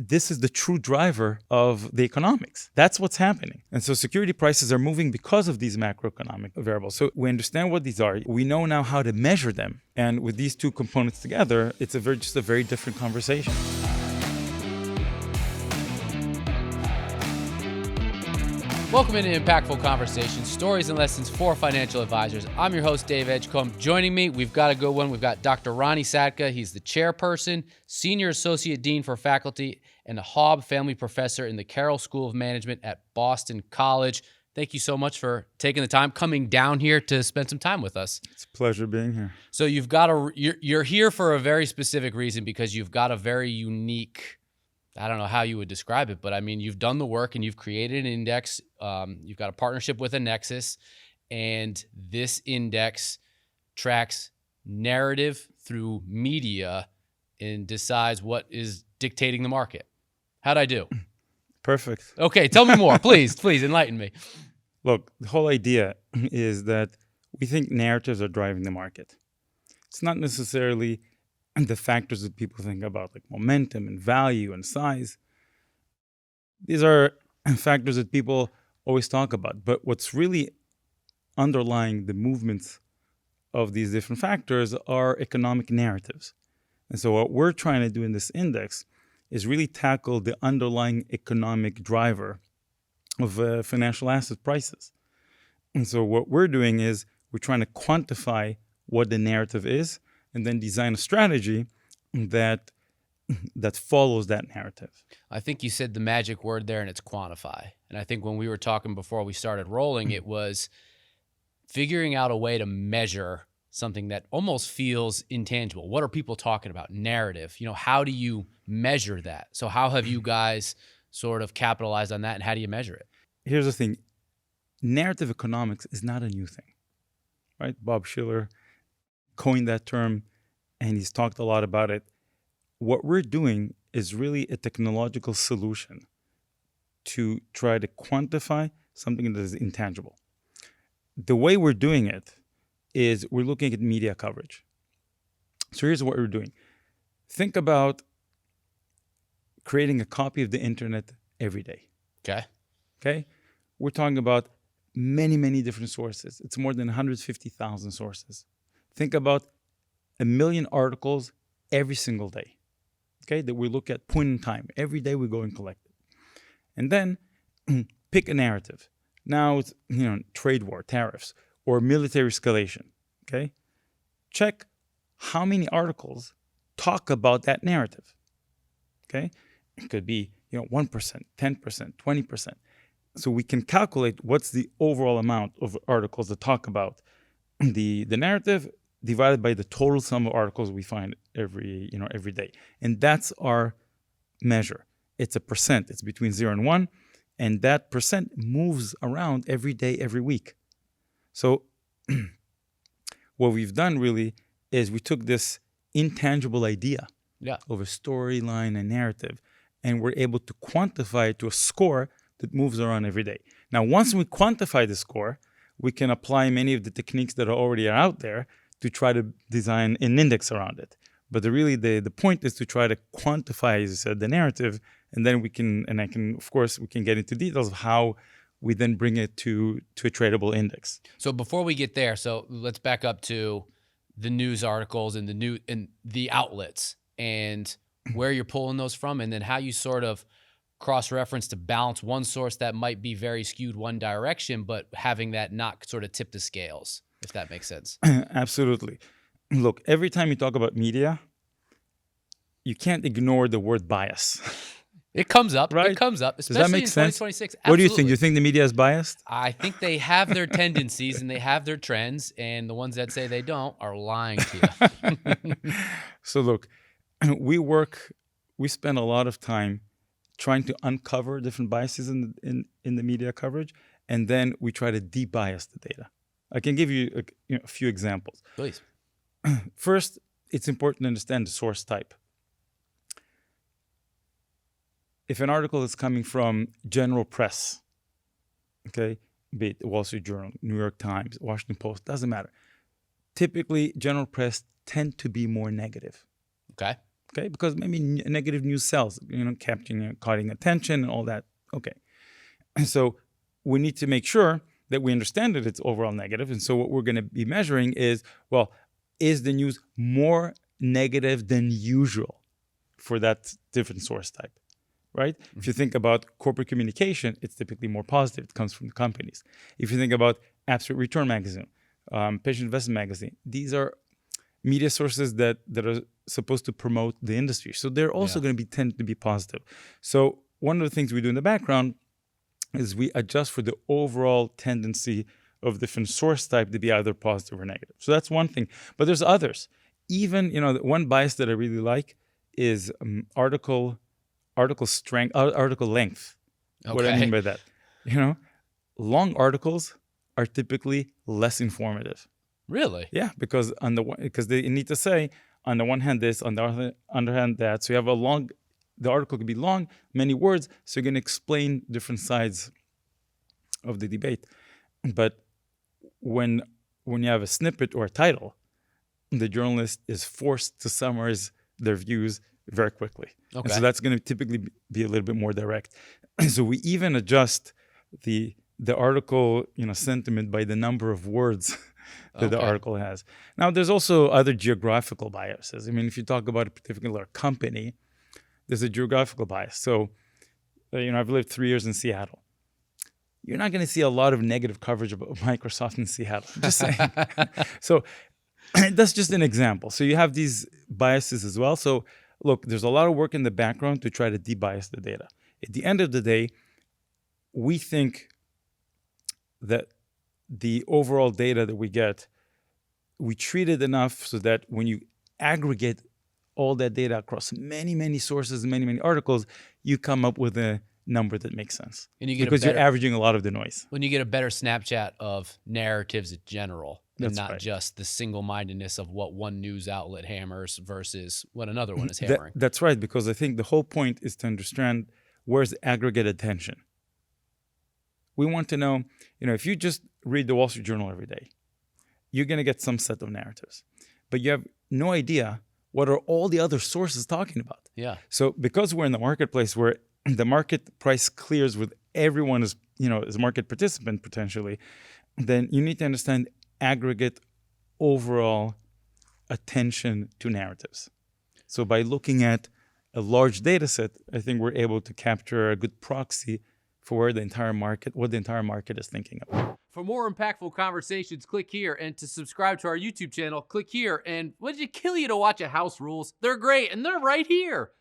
this is the true driver of the economics. That's what's happening. And so security prices are moving because of these macroeconomic variables. So we understand what these are. We know now how to measure them. And with these two components together, it's just a very different conversation. Welcome into Impactful Conversations, stories and lessons for financial advisors. I'm your host, Dave Edgecombe. Joining me, we've got a good one. We've got Dr. Ronnie Sadka. He's the chairperson, senior associate dean for faculty, and a Haub family professor in the Carroll School of Management at Boston College. Thank you so much for taking the time, coming down here to spend some time with us. It's a pleasure being here. So you're here for a very specific reason, because you've got a very unique, I don't know how you would describe it, but I mean, you've done the work and you've created an index. You've got a partnership with a Nexus, and this index tracks narrative through media and decides what is dictating the market. How'd I do? Perfect. Okay, tell me more. Please enlighten me. Look, the whole idea is that we think narratives are driving the market. It's not necessarily the factors that people think about, like momentum and value and size. These are factors that people always talk about. But what's really underlying the movements of these different factors are economic narratives. And so what we're trying to do in this index is really tackle the underlying economic driver of financial asset prices. And so what we're doing is we're trying to quantify what the narrative is, and then design a strategy that follows that narrative. I think you said the magic word there, and it's quantify. And I think when we were talking before we started rolling, it was figuring out a way to measure something that almost feels intangible. What are people talking about? Narrative. How do you measure that? So how have you guys sort of capitalized on that, and how do you measure it? Here's the thing. Narrative economics is not a new thing, right? Bob Shiller coined that term, and he's talked a lot about it. What we're doing is really a technological solution to try to quantify something that is intangible. The way we're doing it is we're looking at media coverage. So here's what we're doing. Think about creating a copy of the internet every day. Okay? We're talking about many, many different sources. It's more than 150,000 sources. Think about 1 million articles every single day, okay, that we look at point in time. Every day we go and collect it. And then pick a narrative. Now it's, trade war, tariffs, or military escalation, okay? Check how many articles talk about that narrative, okay? It could be, 1%, 10%, 20%. So we can calculate what's the overall amount of articles that talk about the narrative, divided by the total sum of articles we find every day. And that's our measure. It's a percent. It's between 0 and 1. And that percent moves around every day, every week. So what we've done really is we took this intangible idea of a storyline and narrative, and we're able to quantify it to a score that moves around every day. Now, once we quantify the score, we can apply many of the techniques that are already out there to try to design an index around it. But the point is to try to quantify, as I said, the narrative, and then we can get into details of how we then bring it to a tradable index. So before we get there, let's back up to the news articles and the outlets and where you're pulling those from, and then how you sort of cross-reference to balance one source that might be very skewed one direction, but having that not sort of tip the scales, if that makes sense. Absolutely. Look, every time you talk about media, you can't ignore the word bias. It comes up, right? It comes up, especially Does that make in sense? 2026. What Absolutely. do you think? Do you think the media is biased? I think they have their tendencies and they have their trends, and the ones that say they don't are lying to you. So look, we spend a lot of time trying to uncover different biases in the media coverage, and then we try to de-bias the data. I can give you a few examples. Please. First, it's important to understand the source type. If an article is coming from general press, okay, be it the Wall Street Journal, New York Times, Washington Post, doesn't matter. Typically, general press tend to be more negative. Okay. Okay, because maybe negative news sells, capturing, cutting attention and all that. Okay. And so we need to make sure that we understand that it's overall negative. And so what we're going to be measuring is, well, is the news more negative than usual for that different source type, right? If you think about corporate communication, it's typically more positive. It comes from the companies. If you think about Absolute Return Magazine, Patient Investment Magazine, these are media sources that are supposed to promote the industry. So they're also going to tend to be positive. So one of the things we do in the background is we adjust for the overall tendency of different source type to be either positive or negative. So that's one thing. But there's others. Even, one bias that I really like is article strength, article length. Okay. What do I mean by that? Long articles are typically less informative. Really? Yeah, because they need to say on the one hand this, on the other hand that. So you have the article could be long, many words, so you're going to explain different sides of the debate. But when you have a snippet or a title, the journalist is forced to summarize their views very quickly. Okay. And so that's going to typically be a little bit more direct. So we even adjust the article, sentiment by the number of words that the article has. Now, there's also other geographical biases. I mean, if you talk about a particular company, there's a geographical bias. So, I've lived 3 years in Seattle. You're not going to see a lot of negative coverage about Microsoft in Seattle. Just saying. So that's just an example. So you have these biases as well. So look, there's a lot of work in the background to try to debias the data. At the end of the day, we think that the overall data that we get, we treat it enough so that when you aggregate all that data across many, many sources, many articles, you come up with a number that makes sense. And you get because you're averaging a lot of the noise. When you get a better snapshot of narratives in general, and That's not right. just the single-mindedness of what one news outlet hammers versus what another one is hammering. That's right, because I think the whole point is to understand where's aggregate attention. We want to know, if you just read the Wall Street Journal every day, you're going to get some set of narratives. But you have no idea what are all the other sources talking about. Yeah. So because we're in the marketplace where the market price clears with everyone as a market participant potentially, then you need to understand aggregate overall attention to narratives. So by looking at a large data set, I think we're able to capture a good proxy for what the entire market is thinking of. For more impactful conversations, click here. And to subscribe to our YouTube channel, click here. And what did it kill you to watch a House Rules? They're great, and they're right here.